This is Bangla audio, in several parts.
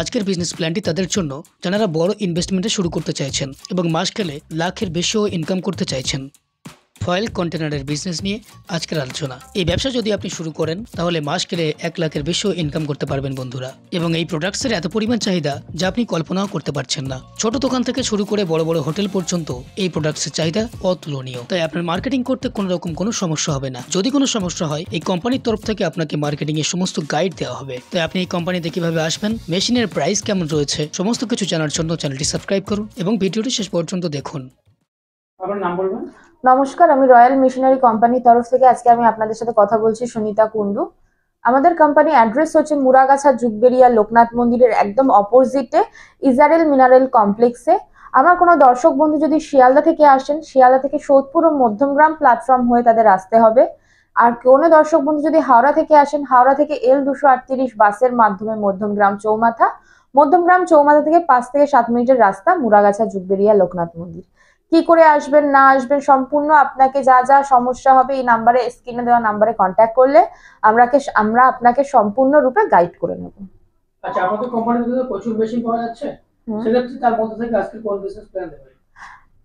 আজকের বিজনেস প্ল্যানটি তাদের জন্য যারা বড় ইনভেস্টমেন্টে শুরু করতে চাইছেন এবং মাস গেলে লাখের বেশিও ইনকাম করতে চাইছেন। ফয়েল কন্টেনারের বিজনেস নিয়ে আজকের আলোচনা। এই ব্যবসা যদি আপনি শুরু করেন তাহলে মাস গেলে 1 লাখের বেশিও ইনকাম করতে পারবেন বন্ধুরা। এবং এই প্রোডাক্টসের এত পরিমাণ চাহিদা যা আপনি কল্পনাও করতে পারছেন না। ছোট দোকান থেকে শুরু করে বড় বড় হোটেল পর্যন্ত এই প্রোডাক্টসের চাহিদা অতুলনীয়। তাই আপনার মার্কেটিং করতে কোনো সমস্যা হবে না। যদি কোনো সমস্যা হয় এই কোম্পানির তরফ থেকে আপনাকে মার্কেটিং এর সমস্ত গাইড দেওয়া হবে। তাই আপনি এই কোম্পানিতে কিভাবে আসবেন, মেশিনের প্রাইস কেমন রয়েছে, সমস্ত কিছু জানার জন্য চ্যানেলটি সাবস্ক্রাইব করুন এবং ভিডিওটি শেষ পর্যন্ত দেখুন। আপনার নাম বলবেন? নমস্কার, আমি রয়্যাল মেশিনারি কোম্পানির তরফ থেকে আজকে আমি আপনাদের সাথে কথা বলছি সুনিতা কুন্ডু। আমাদের কোম্পানি অ্যাড্রেস হচ্ছে মুরাগাছা জুগবেরিয়া লোকনাথ মন্দিরের একদম অপোজিটে ইজারেল মিনারেল কমপ্লেক্সে। আমার কোনো দর্শক বন্ধু যদি শিয়ালদা থেকে আসেন, শিয়ালদা থেকে সোদপুর ও মধ্যমগ্রাম প্ল্যাটফর্ম হয়ে তাদের আসতে হবে। আর কোনো দর্শক বন্ধু যদি হাওড়া থেকে আসেন, হাওড়া থেকে L238 বাসের মাধ্যমে মধ্যমগ্রাম চৌমাথা থেকে 5 থেকে 7 মিনিটের রাস্তা মুরাগাছা জুগবেরিয়া লোকনাথ মন্দির। কি করে আসবেন না আসবেন সম্পূর্ণ আপনাকে যা যা সমস্যা হবে এই নাম্বারে, স্ক্রিনে দেওয়া নাম্বারে কন্ট্যাক্ট করলে আমরা আপনাকে সম্পূর্ণ রূপে গাইড করে নেব। আচ্ছা, আমাদের কোম্পানিতে তো প্রচুর মেশিন পাওয়া যাচ্ছে, সেক্ষেত্রে তার মধ্যে থেকে আজকে কোন বিজনেস প্ল্যান দেবেন?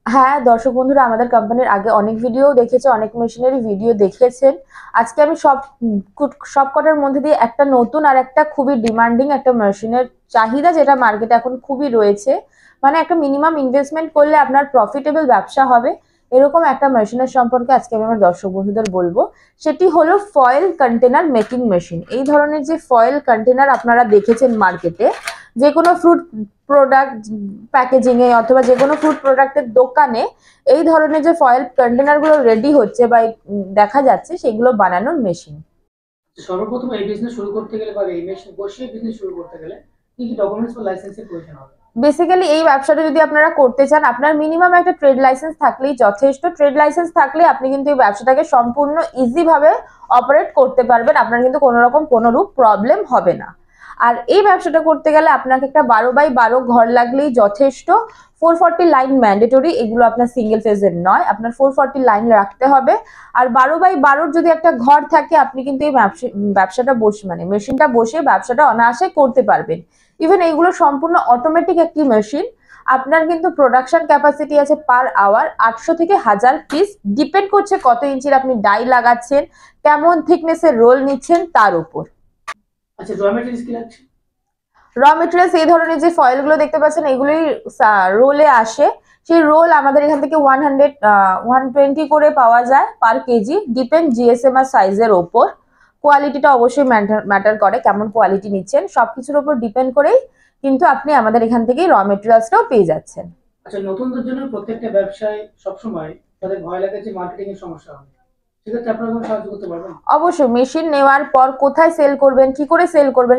হ্যাঁ দর্শক বন্ধুরা, আমাদের কোম্পানির আগে অনেক ভিডিও দেখেছে, অনেক মেশিনারি ভিডিও দেখেছেন। আজকে আমি সব কটার মধ্যে দিয়ে একটা নতুন আর একটা খুবই ডিমান্ডিং একটা মেশিনের চাহিদা যেটা মার্কেটে এখন খুবই রয়েছে, মানে একটা মিনিমাম ইনভেস্টমেন্ট করলে আপনার প্রফিটেবল ব্যবসা হবে, এরকম একটা মেশিনের সম্পর্কে আজকে আমি আমার দর্শক বন্ধুদের বলবো। সেটি হলো ফয়েল কন্টেনার মেকিং মেশিন। এই ধরনের যে ফয়েল কন্টেনার আপনারা দেখেছেন মার্কেটে, যে কোনো ফ্রুট প্রোডাক্ট প্যাকেজিং এ অথবা যে কোনো ফ্রুট প্রোডাক্টের দোকানে এই ধরনের যে ফয়েল কন্টেনার গুলো রেডি হচ্ছে বা দেখা যাচ্ছে, সেগুলো বানানোর মেশিন। সর্বপ্রথম এই বিজনেস শুরু করতে গেলে বা এই মেশিন বসিয়ে বিজনেস শুরু করতে গেলে কি কি ডকুমেন্টস বা লাইসেন্সের প্রয়োজন হবে? বেসিক্যালি এই ব্যবসাটা যদি আপনারা করতে চান, আপনার মিনিমাম একটা ট্রেড লাইসেন্স থাকলেই যথেষ্ট। ট্রেড লাইসেন্স থাকলে আপনি কিন্তু এই ব্যবসাটাকে সম্পূর্ণ ইজি ভাবে অপারেট করতে পারবেন, আপনার কিন্তু কোনোরূপ প্রবলেম হবে না। আর এই ব্যবসাটা করতে গেলে আপনাকে একটা 12x12 ঘর লাগলেই যথেষ্ট। 440 লাইন ম্যান্ডেটরি, এগুলো আপনার সিঙ্গেল ফেজের নয়, আপনার 440 লাইন রাখতে হবে। আর 12x12 যদি একটা ঘর থাকে, আপনি কিন্তু এই ব্যবসাটা মেশিনটা বসে ব্যবসাটা অনায়াসে করতে পারবেন। ইভেন এইগুলো সম্পূর্ণ অটোমেটিক একটি মেশিন। আপনার কিন্তু প্রোডাকশন ক্যাপাসিটি আছে পার আওয়ার 800 থেকে 1000 পিস, ডিপেন্ড করছে কত ইঞ্চির আপনি ডাই লাগাচ্ছেন, কেমন থিকনেসের রোল নিচ্ছেন তার উপর। আচ্ছা, র ম্যাটেরিয়ালস কি লাগছে? র মেটেরিয়ালস এই ধরনের যে ফয়েলগুলো দেখতে পাচ্ছেন, এগুলোই রোলে আসে। সেই রোল আমাদের এখান থেকে 120 করে পাওয়া যায় পার কেজি, ডিপেন্ড জিএসএম আর সাইজের ওপর। কোয়ালিটিটা অবশ্যই ম্যাটার করে, কেমন কোয়ালিটি নিচ্ছেন সবকিছুর উপর ডিপেন্ড করেই কিন্তু আপনি আমাদের এখান থেকেই র মেটেরিয়ালসটাও পেয়ে যাচ্ছেন। আচ্ছা, নতুনদের জন্য প্রত্যেকটা ব্যবসায় সবসময় তাদের ভয় লাগে যে মার্কেটিং এর সমস্যা হবে, সেক্ষেত্রে আপনারা কোনো সাহায্য করতে পারবেন? অবশ্যই। মেশিন নেওয়ার পর কোথায় সেল করবেন, কি করে সেল করবেন,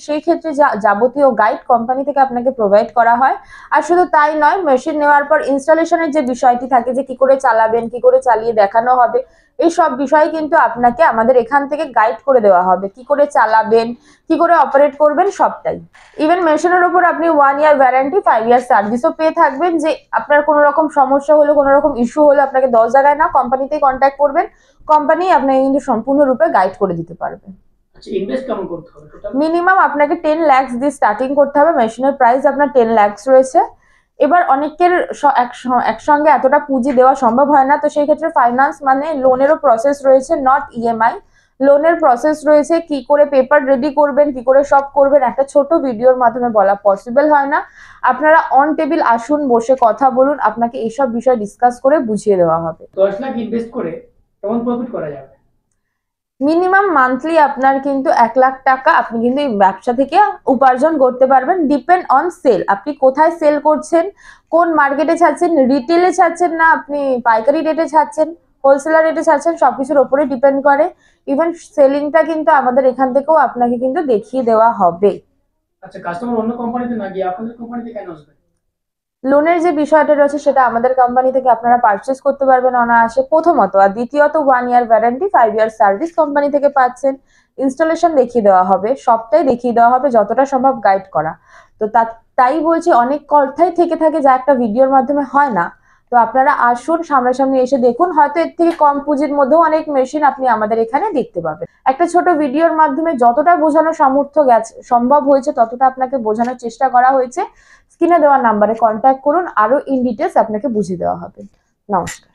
সেই ক্ষেত্রে যাবতীয় গাইড কোম্পানি থেকে আপনাকে প্রোভাইড করা হয়। আর শুধু তাই নয়, মেশিন নেওয়ার পর ইনস্টলেশনের যে বিষয়টি থাকে, যে কি করে চালাবেন, কি করে চালিয়ে দেখানো হবে, এই সব বিষয় কিন্তু আপনাকে আমাদের এখান থেকে গাইড করে দেওয়া হবে। কি করে চালাবেন, কি করে অপারেট করবেন, সবটাই। ইভেন মেশিনের উপর আপনি 1 ইয়ার ওয়ারেন্টি, 5 ইয়ার সার্ভিসও পেয়ে থাকবেন। যে আপনার কোনো রকম সমস্যা হলো, কোনো রকম ইস্যু হলো, আপনাকে 10 জায়গায় না, কোম্পানিতেই কন্ট্যাক্ট করবেন, কোম্পানি আপনাকে কিন্তু সম্পূর্ণরূপে গাইড করে দিতে পারবে। আচ্ছা, ইনভেস্ট কেমন করতে হবে টোটাল? মিনিমাম আপনাকে 10 লাখ দিয়ে স্টার্টিং করতে হবে। মেশিনের প্রাইস আপনার 10 লাখ রয়েছে। এবার অনেকের একসঙ্গে এতটা পুঁজি দেওয়া সম্ভব হয় না, তো সেই ক্ষেত্রে ফাইন্যান্স মানে লোনেরও প্রসেস রয়েছে, নট ইএমআই। লোনের প্রসেস রয়েছে, কি করে পেপার রেডি করবেন, কি করে সব করবেন, একটা ছোট ভিডিওর মাধ্যমে বলা পসিবল হয় না। আপনারা অন টেবিল আসুন, বসে কথা বলুন, আপনাকে এইসব বিষয় ডিসকাস করে বুঝিয়ে দেওয়া হবে। 10 লাখ ইনভেস্ট করে কেমন প্রফিট করা যাবে? মিনিমাম মান্থলি আপনার কিন্তু 1 লাখ টাকা আপনি কিন্তু এই ব্যবসা থেকে উপার্জন করতে পারবেন, ডিপেন্ড অন সেল। আপনি কোথায় সেল করছেন, কোন মার্কেটে ছাড়ছেন, রিটেলে ছাড়ছেন না আপনি পাইকারি রেটে ছাড়ছেন, হোলসেলার রেটে ছাড়ছেন, সবকিছুর উপরে ডিপেন্ড করে। ইভেন সেলিংটা কিন্তু আমাদের এখান থেকেও আপনাকে কিন্তু দেখিয়ে দেওয়া হবে। আচ্ছা, কাস্টমার অন্য কোম্পানিতে না গিয়ে আপনাদের কোম্পানিতে কেন আসবে? লোনের যে বিষয়টা রয়েছে সেটা আমাদের কোম্পানি থেকে আপনারা পারচেস করতে পারবেন অনায়াসে, প্রথমত। আর দ্বিতীয়ত 1 year warranty, 5 year service company থেকে পাচ্ছেন। ইনস্টলেশন দেখিয়ে দেওয়া হবে, সবটাই দেখিয়ে দেওয়া হবে, যতটা সম্ভব গাইড করা। তো তাই বলছি, অনেক কথাই থেকে থাকে যা একটা ভিডিওর মাধ্যমে হয় না। তো আপনারা আসুন, সামনাসামনি এসে দেখুন, হয়তো এর থেকে কম পুঁজির মধ্যেও অনেক মেশিন আপনি আমাদের এখানে দেখতে পাবেন। একটা ছোট ভিডিওর মাধ্যমে যতটা বোঝানো সম্ভব হয়েছে ততটা আপনাকে বোঝানোর চেষ্টা করা হয়েছে। স্ক্রিনে দেওয়া নাম্বারে কন্ট্যাক্ট করুন, আরো ইন ডিটেলস আপনাকে বুঝিয়ে দেওয়া হবে। নমস্কার।